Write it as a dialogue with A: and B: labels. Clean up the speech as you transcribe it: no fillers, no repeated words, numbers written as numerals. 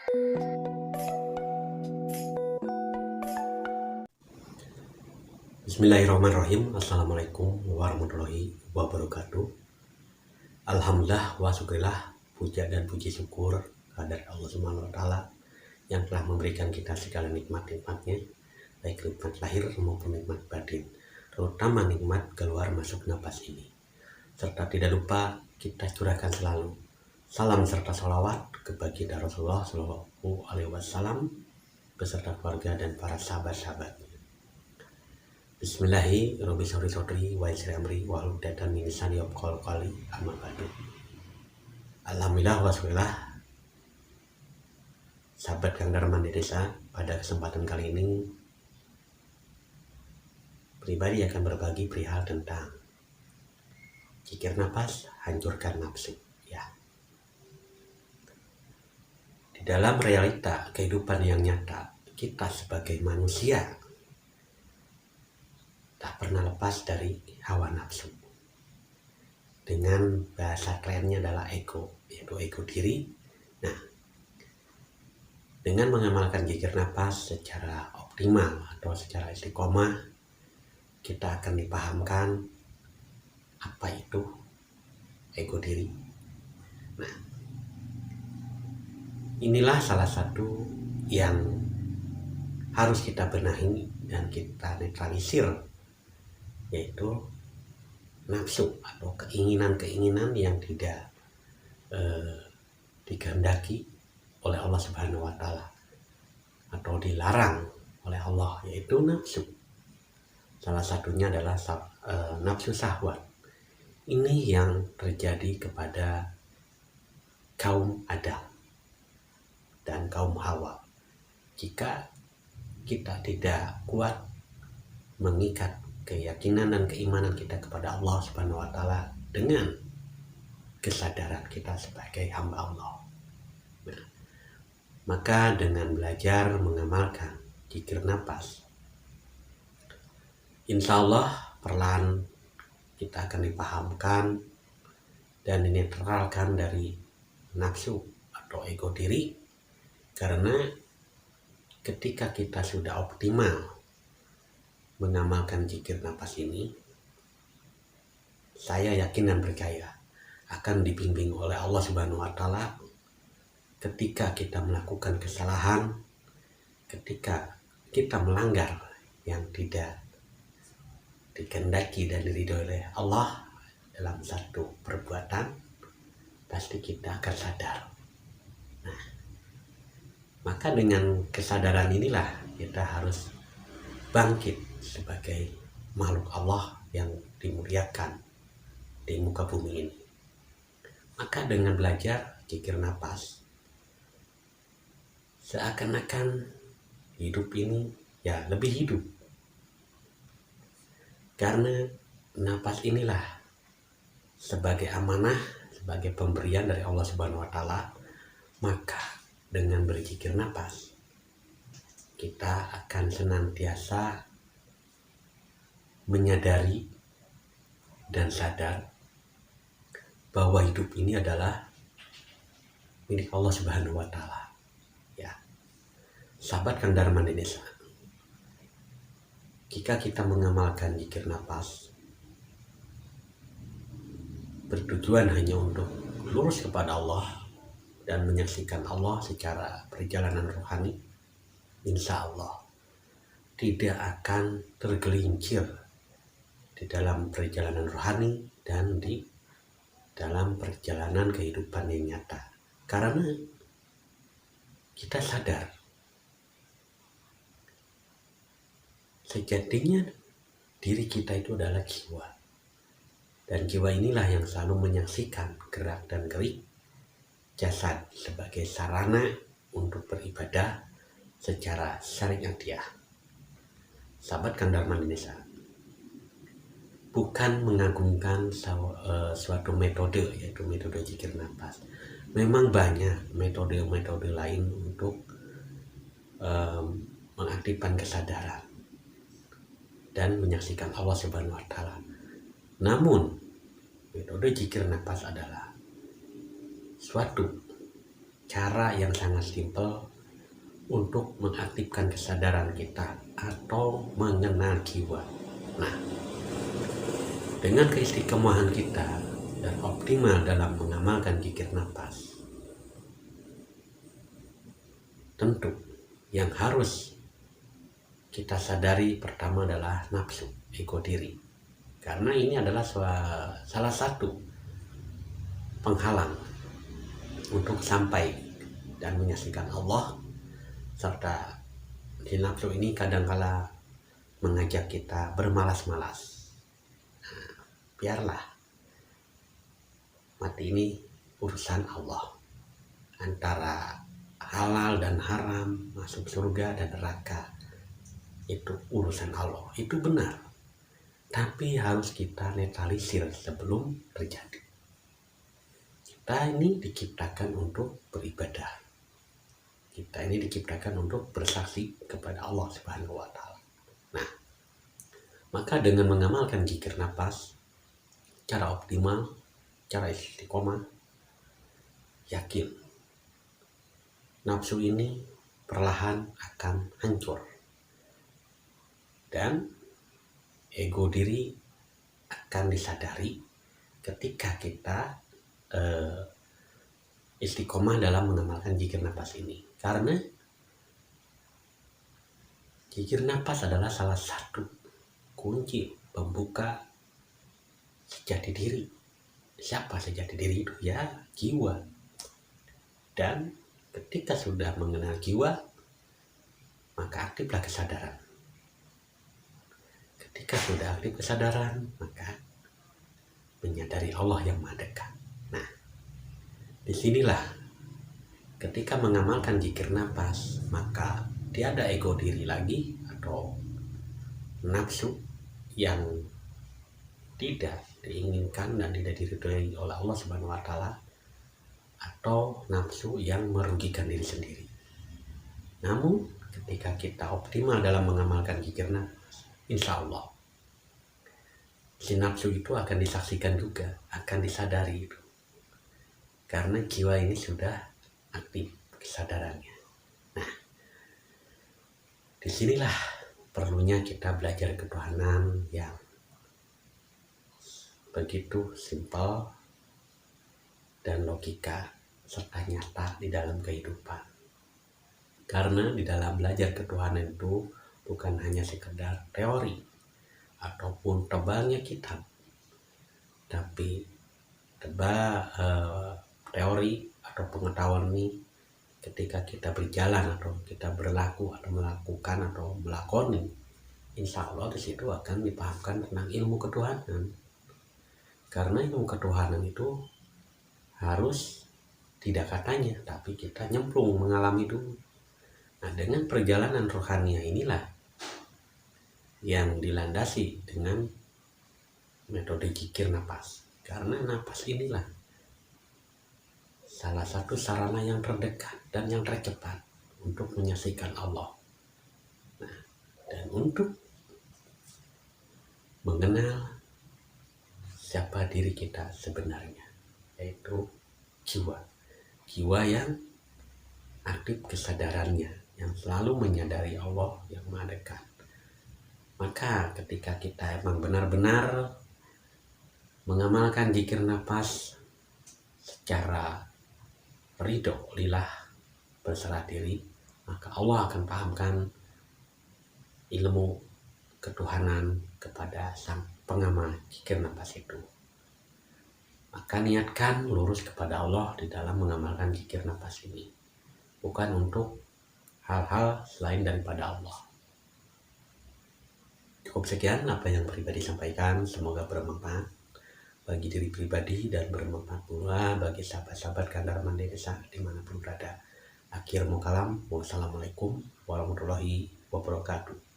A: Bismillahirrahmanirrahim. Assalamualaikum warahmatullahi wabarakatuh. Alhamdulillah wa syukurillah, puja dan puji syukur kehadirat Allah Subhanahu wa taala yang telah memberikan kita segala nikmat-nikmatnya, baik nikmat lahir maupun nikmat batin, terutama nikmat keluar masuk napas ini. Serta tidak lupa kita curahkan selalu salam serta salawat kepada Rasulullah Shallallahu Alaihi Wasallam beserta keluarga dan para sahabat-sahabatnya. Bismillahirrahmanirrahim. Wa isri wa hudatan min lisani yafqahu qawli amma ba'du. Alhamdulillah wa syukurillah, sahabat Kang Darman di desa, pada kesempatan kali ini pribadi akan berbagi perihal tentang jikir napas, hancurkan nafsu. Ya. Di dalam realita kehidupan yang nyata, kita sebagai manusia tak pernah lepas dari hawa nafsu. Dengan bahasa kerennya adalah ego, yaitu ego diri. Nah, dengan mengamalkan zikir nafas secara optimal atau secara istiqomah, kita akan dipahamkan apa itu ego diri. Nah, inilah salah satu yang harus kita benahi dan kita netralisir, yaitu nafsu atau keinginan-keinginan yang tidak dikehendaki oleh Allah Subhanahu wa taala atau dilarang oleh Allah, yaitu nafsu. Salah satunya adalah nafsu syahwat. Ini yang terjadi kepada kaum Adam dan kaum Hawa. Jika kita tidak kuat mengikat keyakinan dan keimanan kita kepada Allah Subhanahu wa taala dengan kesadaran kita sebagai hamba Allah. Nah, maka dengan belajar mengamalkan zikir nafas, insya Allah perlahan kita akan dipahamkan dan dinetralkan dari nafsu atau ego diri, karena ketika kita sudah optimal mengamalkan zikir nafas ini, saya yakin dan percaya akan dibimbing oleh Allah Subhanahu wa taala ketika kita melakukan kesalahan, ketika kita melanggar yang tidak dikehendaki dan diridhoi oleh Allah dalam satu perbuatan, pasti kita akan sadar. Nah, maka dengan kesadaran inilah kita harus bangkit sebagai makhluk Allah yang dimuliakan di muka bumi ini. Maka dengan belajar zikir nafas, seakan-akan hidup ini ya lebih hidup, karena nafas inilah sebagai amanah, sebagai pemberian dari Allah Subhanahu wa taala. Maka dengan berzikir nafas, kita akan senantiasa menyadari dan sadar bahwa hidup ini adalah milik Allah Subhanahu wa taala. Ya. Sahabat Kang Darman di desa, jika kita mengamalkan zikir nafas bertujuan hanya untuk lurus kepada Allah dan menyaksikan Allah secara perjalanan rohani, insya Allah tidak akan tergelincir di dalam perjalanan rohani dan di dalam perjalanan kehidupan yang nyata. Karena kita sadar sejatinya diri kita itu adalah jiwa, dan jiwa inilah yang selalu menyaksikan gerak dan gerik jasad sebagai sarana untuk beribadah secara syariatiyah. Sahabat Kang Darman Indonesia, bukan mengagungkan suatu metode, yaitu metode zikir nafas. Memang banyak metode-metode lain untuk mengaktifkan kesadaran dan menyaksikan Allah Subhanahu wa taala. Namun metode zikir nafas adalah suatu cara yang sangat simpel untuk mengaktifkan kesadaran kita atau mengenal jiwa. Nah, dengan keistiqomahan kita dan optimal dalam mengamalkan zikir nafas, tentu yang harus kita sadari pertama adalah nafsu, ego diri. Karena ini adalah salah satu penghalang untuk sampai dan menyaksikan Allah, serta si nafsu ini kadangkala mengajak kita bermalas-malas. Nah, biarlah mati ini urusan Allah, antara halal dan haram, masuk surga dan neraka, itu urusan Allah, itu benar, tapi harus kita netralisir sebelum terjadi. Kita ini diciptakan untuk beribadah, kita ini diciptakan untuk bersaksi kepada Allah Subhanahu wa Ta'ala. Nah, maka dengan mengamalkan zikir nafas cara optimal, cara istiqomah, yakin nafsu ini perlahan akan hancur dan ego diri akan disadari ketika kita istiqomah dalam mengamalkan zikir nafas ini. Karena zikir nafas adalah salah satu kunci pembuka sejati diri. Siapa sejati diri itu? Ya, jiwa. Dan ketika sudah mengenal jiwa, maka aktiflah kesadaran. Ketika sudah aktif kesadaran, maka menyadari Allah yang Maha Dekat. Nah, disinilah ketika mengamalkan zikir nafas, maka tiada ego diri lagi atau nafsu yang tidak diinginkan dan tidak diridhoi oleh Allah Subhanahu wa Ta'ala, atau nafsu yang merugikan diri sendiri. Namun ketika kita optimal dalam mengamalkan zikir nafas, insya Allah si nafsu itu akan disaksikan juga, akan disadari itu, karena jiwa ini sudah aktif kesadarannya. Nah, disinilah perlunya kita belajar ketuhanan yang begitu simpel dan logika serta nyata di dalam kehidupan. Karena di dalam belajar ketuhanan itu bukan hanya sekedar teori ataupun tebalnya kitab, tapi teori atau pengetahuan ini ketika kita berjalan atau kita berlaku atau melakukan atau melakoni, insya Allah di situ akan dipahamkan tentang ilmu ketuhanan. Karena ilmu ketuhanan itu harus tidak katanya, tapi kita nyemplung mengalami dulu. Nah, dengan perjalanan rohania inilah yang dilandasi dengan metode zikir nafas. Karena nafas inilah salah satu sarana yang terdekat dan yang tercepat untuk menyaksikan Allah. Nah, dan untuk mengenal siapa diri kita sebenarnya, yaitu jiwa yang aktif kesadarannya, yang selalu menyadari Allah yang Maha Dekat. Maka ketika kita emang benar-benar mengamalkan zikir nafas secara ridho lillah, berserah diri, maka Allah akan pahamkan ilmu ketuhanan kepada sang pengamal zikir nafas itu. Maka niatkan lurus kepada Allah di dalam mengamalkan zikir nafas ini, bukan untuk hal-hal selain daripada Allah. Cukup sekian apa yang pribadi sampaikan, semoga bermanfaat bagi diri pribadi dan bermanfaat pula bagi sahabat-sahabat Kandar Mandi Desa dimanapun berada. Akhir mukalam, wassalamualaikum warahmatullahi wabarakatuh.